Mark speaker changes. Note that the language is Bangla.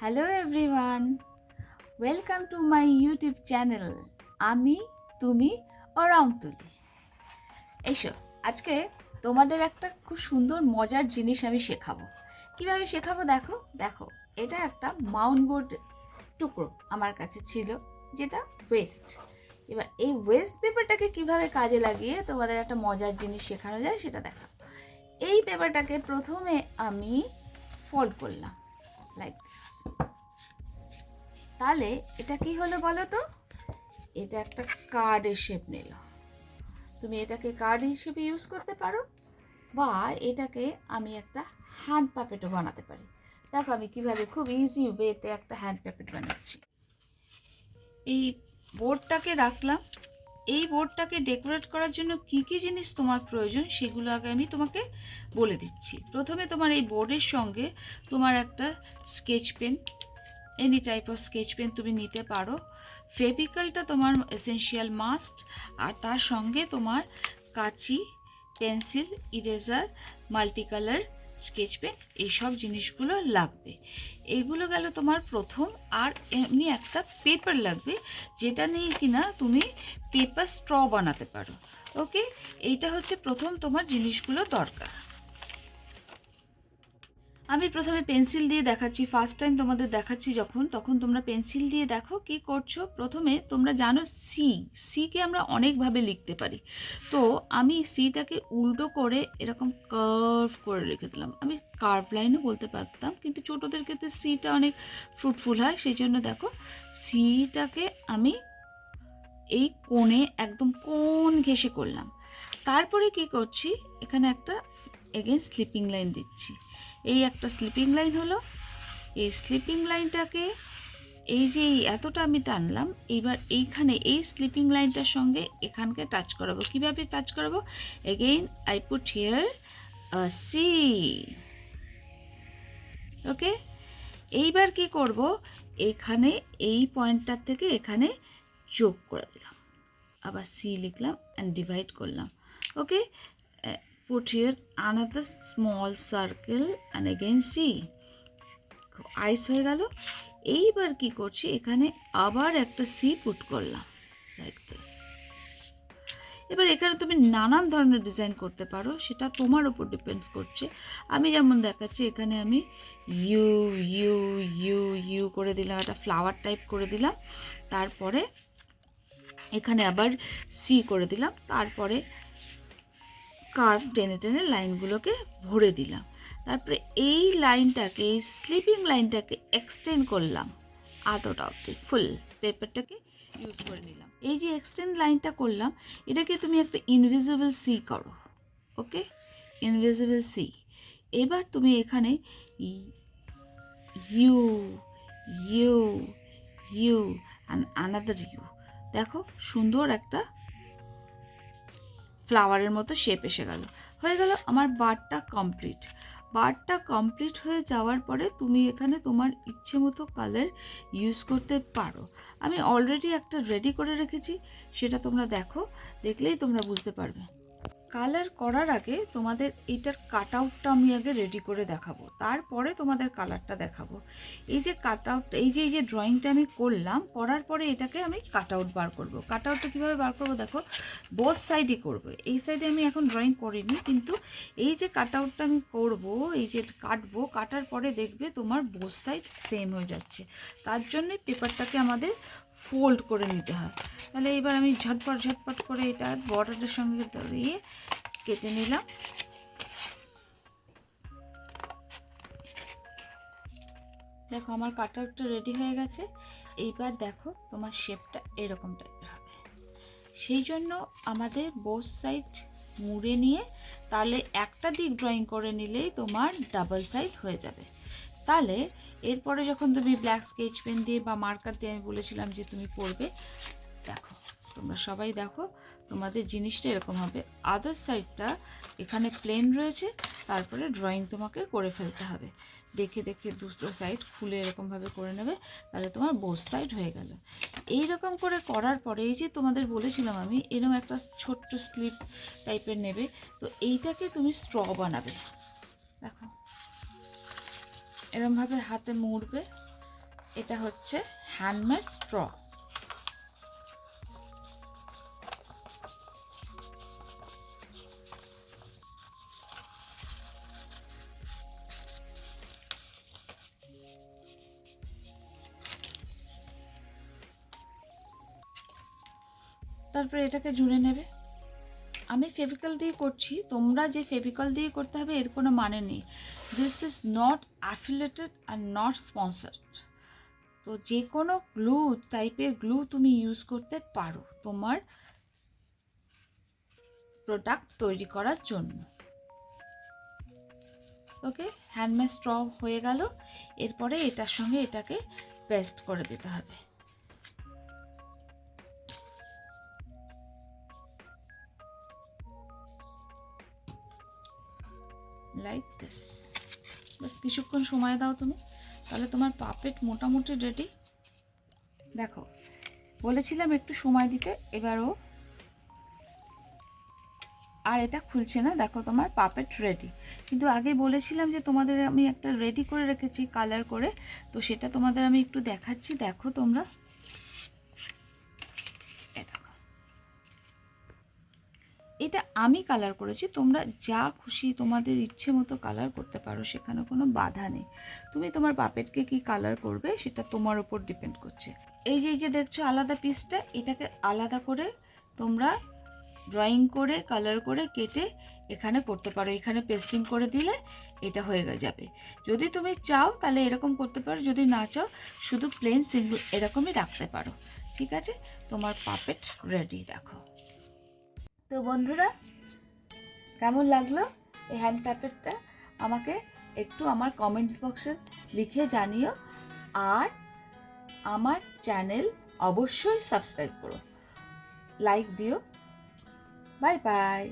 Speaker 1: Hello everyone, welcome to my YouTube channel. আমি, তুমি ও রং তুলি। এসো, আজকে তোমাদের একটা খুব সুন্দর মজার জিনিস আমি শেখাবো। কিভাবে শেখাবো দেখো দেখো। এটা একটা মাউন্ট বোর্ড টুকরো আমার কাছে ছিল, যেটা ওয়েস্ট। এবার এই ওয়েস্ট পেপারটাকে কিভাবে কাজে লাগিয়ে তোমাদের একটা মজার জিনিস শেখানো যায় সেটা দেখো। এই পেপারটাকে প্রথমে আমি ফোল্ড করলাম লাইক দিস। তাহলে এটা কি হলো বলো তো? এটা একটা কার্ডের শেপ নিল। তুমি এটাকে কার্ড হিসেবে ইউজ করতে পারো, বা এটাকে আমি একটা হ্যান্ড পাপেটও বানাতে পারি। দেখো আমি কিভাবে খুব ইজি ওয়েতে একটা হ্যান্ড পাপেট বানাচ্ছি। এই বোর্ডটাকে রাখলাম। এই বোর্ডটাকে ডেকোরেট করার জন্য কি কি জিনিস তোমার প্রয়োজন সেগুলো আগে আমি তোমাকে বলে দিচ্ছি। প্রথমে তোমার এই বোর্ডের সঙ্গে তোমার একটা sketch pen, any type of sketch pen তুমি নিতে পারো। ফেভিকলটা তোমার এসেনশিয়াল মাস্ট। আর তার সঙ্গে তোমার কাঁচি, pencil, eraser, multi colour sketch pen, এইসব জিনিসগুলো লাগবে। এইগুলো গেল তোমার প্রথম। আর এমনি একটা পেপার লাগবে, যেটা নিয়ে কিনা তুমি পেপার স্ট্র বানাতে পারো। ওকে, এইটা হচ্ছে প্রথম তোমার জিনিসগুলো দরকার। আমি প্রথমে পেন্সিল দিয়ে দেখাচ্ছি। ফার্স্ট টাইম তোমাদের দেখাচ্ছি যখন, তখন তোমরা পেন্সিল দিয়ে দেখো কি করছো। প্রথমে তোমরা জানো সিকে আমরা অনেকভাবে লিখতে পারি। তো আমি সিটাকে উল্টো করে এরকম কার্ভ করে লিখে দিলাম। আমি কার্ভ লাইনও বলতে পারতাম, কিন্তু ছোটোদের ক্ষেত্রে সিটা অনেক ফ্রুটফুল হয়, সেই জন্য দেখো সিটাকে আমি এই কোণে একদম কোণ ঘেঁষে করলাম। তারপরে কি করছি, এখানে একটা এগেন স্লিপিং লাইন দিচ্ছি। এই একটা স্লিপিং লাইন হলো। এই স্লিপিং লাইনটাকে এই যে এতটা আমি টানলাম, এবার এইখানে এই স্লিপিং লাইনটার সঙ্গে এখানকে টাচ করাবো। কিভাবে টাচ করাবো? Again I put here see. Okay, এইবার কি করব, এখানে এই পয়েন্টটার থেকে এখানে যোগ করে দিলাম, আবার সি লিখলাম অ্যান্ড ডিভাইড করলাম। ওকে, put here another small circle and again see, আইস হয়ে গেল। এইবার কি করছি, এখানে আবার একটা সি পুট করলাম লাইক দিস। এবার এখানে তুমি নানান ধরনের ডিজাইন করতে পারো, সেটা তোমার উপর ডিপেন্ড করছে। আমি যেমন দেখাচ্ছি, এখানে আমি ইউ ইউ ইউ ইউ করে দিলাম, একটা ফ্লাওয়ার টাইপ করে দিলাম। তারপরে এখানে আবার সি করে দিলাম। তারপরে কার্ভ টেনে টেনে লাইনগুলোকে ভরে দিলাম। তারপরে এই লাইনটাকে, এই স্লিপিং লাইনটাকে এক্সটেন্ড করলাম এতটা অবধি, ফুল পেপারটাকে ইউজ করে নিলাম। এই যে এক্সটেন্ড লাইনটা করলাম, এটাকে তুমি একটা ইনভিজিবল সি করো। Okay, invisible C. এবার তুমি এখানে U U U and another U, দেখো সুন্দর একটা ফ্লাওয়ারের মতো শেপ এসে গেল। হয়ে গেল আমার বারটা কমপ্লিট। বারটা কমপ্লিট হয়ে যাওয়ার পরে তুমি এখানে তোমার ইচ্ছে মতো কালার ইউজ করতে পারো। আমি অলরেডি একটা রেডি করে রেখেছি, সেটা তোমরা দেখো, দেখলেই তোমরা বুঝতে পারবে। কালার করার আগে তোমাদের এইটার কাট আউটটা আমি আগে রেডি করে দেখাবো, তারপরে তোমাদের কালারটা দেখাবো। এই যে কাট আউট, এই যে ড্রয়িংটা আমি করলাম, করার পরে এটাকে আমি কাট আউট বার করবো। কাট আউটটা কীভাবে বার করবো দেখো, বোথ সাইডে করবো। এই সাইডে আমি এখন ড্রয়িং করিনি, কিন্তু এই যে কাট আউটটা আমি করবো, এই যে কাটবো, কাটার পরে দেখবে তোমার বোথ সাইড সেম হয়ে যাচ্ছে। তার জন্যই পেপারটাকে আমাদের ফোল্ড করে নিতে হয়। তাহলে এবার আমি ঝটপট ঝটপট করে এটা বর্ডারের সঙ্গে ধরিয়ে কেটে নিলাম। দেখো আমার কাটআউটটা রেডি হয়ে গেছে। এইবার দেখো তোমার শেপটা এরকম টাইপের হবে। সেই জন্য আমাদের বোথ সাইড মুড়ে নিয়ে, তাহলে একটা দিক ড্রয়িং করে নিলেই তোমার ডাবল সাইড হয়ে যাবে। তাহলে এরপরে যখন তুমি ব্ল্যাক স্কেচ পেন দিয়ে বা মার্কার দিয়ে, আমি বলেছিলাম যে তুমি করবে, দেখো তোমরা সবাই দেখো তোমাদের জিনিসটা এরকম হবে। আদার সাইডটা এখানে প্লেন রয়েছে, তারপরে ড্রয়িং তোমাকে করে ফেলতে হবে। দেখে দেখে দুটো সাইড খুলে এরকমভাবে করে নেবে, তাহলে তোমার বোথ সাইড হয়ে গেল। এই রকম করে করার পরে, এই যে তোমাদের বলেছিলাম আমি, এরকম একটা ছোট্ট স্লিপ টাইপের নেবে। তো এইটাকে তুমি স্ট্র বানাবে। দেখো এরমভাবে হাতে মুড়বে, এটা হচ্ছে হ্যান্ডমেড স্ট্র। তারপরে এটাকে জুড়ে নেবে। আমি ফেভিকল দিয়ে করছি, তোমরা যে ফেভিকল দিয়ে করতে হবে এর কোনো মানে নেই। This is not affiliated are not sponsored. তো যে কোনো গ্লু টাইপের গ্লু তুমি ইউজ করতে পারো তোমার প্রোডাক্ট তৈরি করার জন্য। ওকে, হ্যান্ডমেড স্ট্র হয়ে গেল। এরপরে এটার সঙ্গে এটাকে পেস্ট করে দিতে হবে। Like this. বাস কিছুক্ষণ সময় দাও তুমি, তাহলে তোমার পাপেট মোটামুটি রেডি। দেখো, বলেছিলাম একটু সময় দিতে, এবারও আর এটা খুলছে না। দেখো তোমার পাপেট রেডি। কিন্তু আগে বলেছিলাম যে তোমাদের আমি একটা রেডি করে রেখেছি কালার করে, তো সেটা তোমাদের আমি একটু দেখাচ্ছি। দেখো তোমরা, এটা আমি কালার করেছি। তোমরা যা খুশি তোমাদের ইচ্ছে মতো কালার করতে পারো, সেখানে কোনো বাধা নেই। তুমি তোমার পাপেটকে কি কালার করবে সেটা তোমার উপর ডিপেন্ড করছে। এই যে দেখছো আলাদা পিসটা, এটাকে আলাদা করে তোমরা ড্রয়িং করে কালার করে কেটে এখানে করতে পারো। এখানে পেস্টিং করে দিলে এটা হয়ে যাবে। যদি তুমি চাও তাহলে এরকম করতে পারো, যদি না চাও শুধু প্লেন সিঙ্গল এরকমই রাখতে পারো। ঠিক আছে, তোমার পাপেট রেডি। দেখো তো বন্ধুরা, কেমন লাগলো এই হ্যান্ড পাপেটটা আমাকে একটু আমার কমেন্টস বক্সে লিখে জানিও। আর আমার চ্যানেল অবশ্যই সাবস্ক্রাইব করো, লাইক দিও। Bye bye.